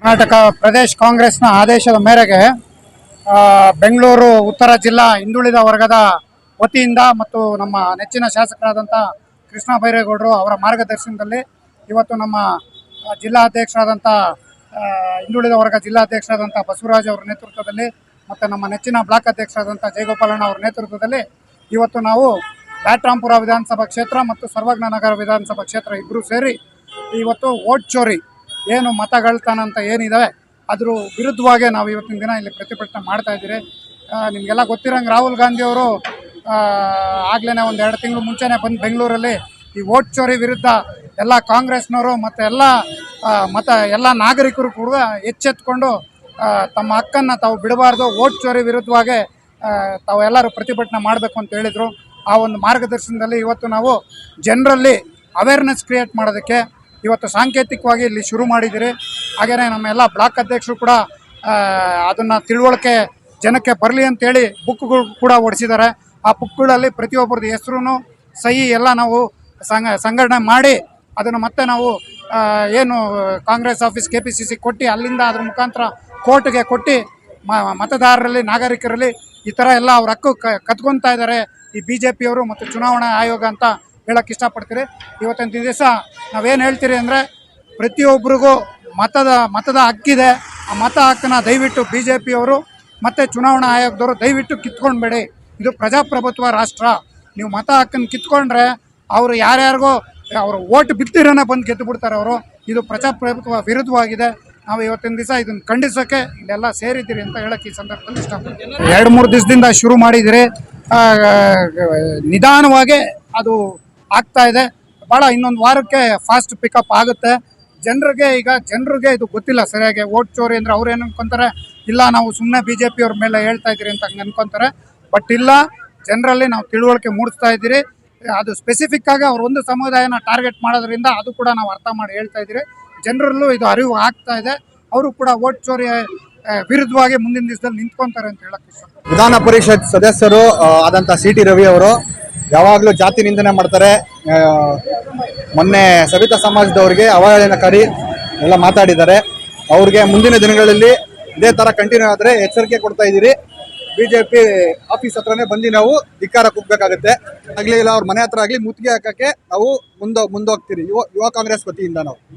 ಕರ್ನಾಟಕ ಪ್ರದೇಶ ಕಾಂಗ್ರೆಸ್ನ ಆದೇಶದ ಮೇರೆಗೆ ಬೆಂಗಳೂರು ಉತ್ತರ ಜಿಲ್ಲಾ ಹಿಂದುಳಿದ ವರ್ಗದ ವತಿಯಿಂದ ಮತ್ತು ನಮ್ಮ ನೆಚ್ಚಿನ ಶಾಸಕರಾದಂಥ ಕೃಷ್ಣ ಬೈರೇಗೌಡರು ಅವರ ಮಾರ್ಗದರ್ಶನದಲ್ಲಿ ಇವತ್ತು ನಮ್ಮ ಜಿಲ್ಲಾಧ್ಯಕ್ಷರಾದಂಥ ಹಿಂದುಳಿದ ವರ್ಗ ಜಿಲ್ಲಾಧ್ಯಕ್ಷರಾದಂಥ ಬಸವರಾಜ್ ಅವರ ನೇತೃತ್ವದಲ್ಲಿ ಮತ್ತು ನಮ್ಮ ನೆಚ್ಚಿನ ಬ್ಲಾಕ್ ಅಧ್ಯಕ್ಷರಾದಂಥ ಜಯಗೋಪಾಲಣ್ಣ ಅವರ ನೇತೃತ್ವದಲ್ಲಿ ಇವತ್ತು ನಾವು ಬ್ಯಾಟ್ರಾಂಪುರ ವಿಧಾನಸಭಾ ಕ್ಷೇತ್ರ ಮತ್ತು ಸರ್ವಜ್ಞ ನಗರ ವಿಧಾನಸಭಾ ಕ್ಷೇತ್ರ ಇಬ್ಬರು ಸೇರಿ ಇವತ್ತು ವೋಟ್ ಚೋರಿ ಏನು ಮತಗಳ್ತಾನ ಅಂತ ಏನಿದೆ ಅದ್ರ ವಿರುದ್ಧವಾಗಿ ನಾವು ಇವತ್ತಿನ ದಿನ ಇಲ್ಲಿ ಪ್ರತಿಭಟನೆ ಮಾಡ್ತಾ ಇದ್ದೀರಿ. ನಿಮಗೆಲ್ಲ ಗೊತ್ತಿರೋಂಗೆ ರಾಹುಲ್ ಗಾಂಧಿ ಅವರು ಆಗ್ಲೇ ಒಂದು 2 ತಿಂಗಳು ಮುಂಚೆನೇ ಬಂದು ಬೆಂಗಳೂರಲ್ಲಿ ಈ ವೋಟ್ ಚೋರಿ ವಿರುದ್ಧ ಎಲ್ಲ ಕಾಂಗ್ರೆಸ್ನವರು ಮತ್ತು ಎಲ್ಲ ನಾಗರಿಕರು ಕೂಡ ಎಚ್ಚೆತ್ಕೊಂಡು ತಮ್ಮ ಹಕ್ಕನ್ನು ತಾವು ಬಿಡಬಾರ್ದು, ವೋಟ್ ಚೋರಿ ವಿರುದ್ಧವಾಗಿ ತಾವೆಲ್ಲರೂ ಪ್ರತಿಭಟನೆ ಮಾಡಬೇಕು ಅಂತ ಹೇಳಿದರು. ಆ ಒಂದು ಮಾರ್ಗದರ್ಶನದಲ್ಲಿ ಇವತ್ತು ನಾವು ಜನರಲ್ಲಿ ಅವೇರ್ನೆಸ್ ಕ್ರಿಯೇಟ್ ಮಾಡೋದಕ್ಕೆ ಇವತ್ತು ಸಾಂಕೇತಿಕವಾಗಿ ಇಲ್ಲಿ ಶುರು ಮಾಡಿದ್ದೀರಿ. ಹಾಗೆಯೇ ನಮ್ಮೆಲ್ಲ ಬ್ಲಾಕ್ ಅಧ್ಯಕ್ಷರು ಕೂಡ ಅದನ್ನು ತಿಳುವಳಿಕೆ ಜನಕ್ಕೆ ಬರಲಿ ಅಂತೇಳಿ ಬುಕ್ಗಳು ಕೂಡ ಹೊಡಿಸಿದ್ದಾರೆ. ಆ ಬುಕ್ಗಳಲ್ಲಿ ಪ್ರತಿಯೊಬ್ಬರದ್ದು ಹೆಸರು ಸಹಿ ಎಲ್ಲ ನಾವು ಸಂಘಟನೆ ಮಾಡಿ ಅದನ್ನು ಮತ್ತೆ ನಾವು ಏನು ಕಾಂಗ್ರೆಸ್ ಆಫೀಸ್ KPCC ಕೊಟ್ಟು ಅಲ್ಲಿಂದ ಅದ್ರ ಮುಖಾಂತರ ಕೋರ್ಟ್ಗೆ ಕೊಟ್ಟು ಮತದಾರರಲ್ಲಿ ನಾಗರಿಕರಲ್ಲಿ ಈ ಥರ ಎಲ್ಲ ಅವ್ರ ಹಕ್ಕು ಕತ್ಕೊತಾ ಇದ್ದಾರೆ ಈ BJP ಅವರು ಮತ್ತು ಚುನಾವಣಾ ಆಯೋಗ ಅಂತ ಹೇಳಕ್ಕೆ ಇಷ್ಟಪಡ್ತೀರಿ. ಇವತ್ತಿನ ದಿವಸ ನಾವೇನು ಹೇಳ್ತೀರಿ ಅಂದರೆ ಪ್ರತಿಯೊಬ್ಬರಿಗೂ ಮತದ ಹಕ್ಕಿದೆ. ಆ ಮತ ಹಕ್ಕನ್ನು ದಯವಿಟ್ಟು BJP ಅವರು ಮತ್ತು ಚುನಾವಣಾ ಆಯೋಗದವರು ದಯವಿಟ್ಟು ಕಿತ್ಕೊಂಡ್ಬೇಡಿ. ಇದು ಪ್ರಜಾಪ್ರಭುತ್ವ ರಾಷ್ಟ್ರ. ನೀವು ಮತ ಹಕ್ಕನ್ನು ಕಿತ್ಕೊಂಡ್ರೆ ಅವರು ಯಾರ್ಯಾರಿಗೋ ಅವರು ಓಟ್ ಬಿತ್ತಿರೋನೇ ಬಂದು ಗೆದ್ದು ಬಿಡ್ತಾರೆ ಅವರು. ಇದು ಪ್ರಜಾಪ್ರಭುತ್ವ ವಿರುದ್ಧವಾಗಿದೆ. ನಾವು ಇವತ್ತಿನ ದಿವಸ ಇದನ್ನು ಖಂಡಿಸೋಕ್ಕೆ ಇಲ್ಲೆಲ್ಲ ಸೇರಿದ್ದೀರಿ ಅಂತ ಹೇಳಕ್ಕೆ ಈ ಸಂದರ್ಭದಲ್ಲಿ ಇಷ್ಟಪಡ್ತೀನಿ. 2-3 ದಿವಸದಿಂದ ಶುರು ಮಾಡಿದ್ದೀರಿ. ನಿಧಾನವಾಗಿ ಅದು ಆಗ್ತಾ ಇದೆ. ಭಾಳ ಇನ್ನೊಂದು ವಾರಕ್ಕೆ ಫಾಸ್ಟ್ ಪಿಕಪ್ ಆಗುತ್ತೆ. ಜನರಿಗೆ ಇದು ಗೊತ್ತಿಲ್ಲ ಸರಿಯಾಗಿ. ವೋಟ್ ಚೋರಿ ಅಂದರೆ ಅವ್ರು ಏನು ಅನ್ಕೊತಾರೆ, ಇಲ್ಲ ನಾವು ಸುಮ್ಮನೆ BJP ಅವ್ರ ಮೇಲೆ ಹೇಳ್ತಾ ಇದ್ದೀರಿ ಅಂತ ಹಂಗೆ ಅನ್ಕೊತಾರೆ. ಬಟ್ ಇಲ್ಲ, ಜನರಲ್ಲಿ ನಾವು ತಿಳುವಳಿಕೆ ಮೂಡಿಸ್ತಾ ಇದ್ದೀರಿ. ಅದು ಸ್ಪೆಸಿಫಿಕ್ ಆಗಿ ಅವ್ರ ಒಂದು ಸಮುದಾಯನ ಟಾರ್ಗೆಟ್ ಮಾಡೋದ್ರಿಂದ ಅದು ಕೂಡ ನಾವು ಅರ್ಥ ಮಾಡಿ ಹೇಳ್ತಾ ಇದ್ದೀರಿ. ಜನರಲ್ಲೂ ಇದು ಅರಿವು ಆಗ್ತಾ ಇದೆ. ಅವರು ಕೂಡ ವೋಟ್ ಚೋರಿ ವಿರುದ್ಧವಾಗಿ ಮುಂದಿನ ದಿವಸದಲ್ಲಿ ನಿಂತ್ಕೊಂತಾರೆ ಅಂತ ಹೇಳಕ್ಕೆ ಇಷ್ಟ. ವಿಧಾನ ಪರಿಷತ್ ಸದಸ್ಯರು ಆದಂಥ CT ರವಿ ಅವರು ಯಾವಾಗಲೂ ಜಾತಿ ನಿಂದನೆ ಮಾಡ್ತಾರೆ. ಮೊನ್ನೆ ಸವಿತಾ ಸಮಾಜದವ್ರಿಗೆ ಅವಹೇಳನಕಾರಿ ಎಲ್ಲ ಮಾತಾಡಿದ್ದಾರೆ. ಅವ್ರಿಗೆ ಮುಂದಿನ ದಿನಗಳಲ್ಲಿ ಇದೇ ಥರ ಕಂಟಿನ್ಯೂ ಆದರೆ ಎಚ್ಚರಿಕೆ ಕೊಡ್ತಾ ಇದ್ದೀರಿ. BJP ಆಫೀಸ್ ಹತ್ರನೇ ಬಂದು ನಾವು ಧಿಕ್ಕಾರ ಕೂಗಬೇಕಾಗುತ್ತೆ. ಆಗಲಿ ಇಲ್ಲ ಅವ್ರ ಮನೆ ಹತ್ರ ಆಗಲಿ ಮುತ್ತಿಗೆ ಹಾಕೋಕ್ಕೆ ನಾವು ಮುಂದೋಗ್ತೀರಿ ಯುವ ಕಾಂಗ್ರೆಸ್ ವತಿಯಿಂದ ನಾವು.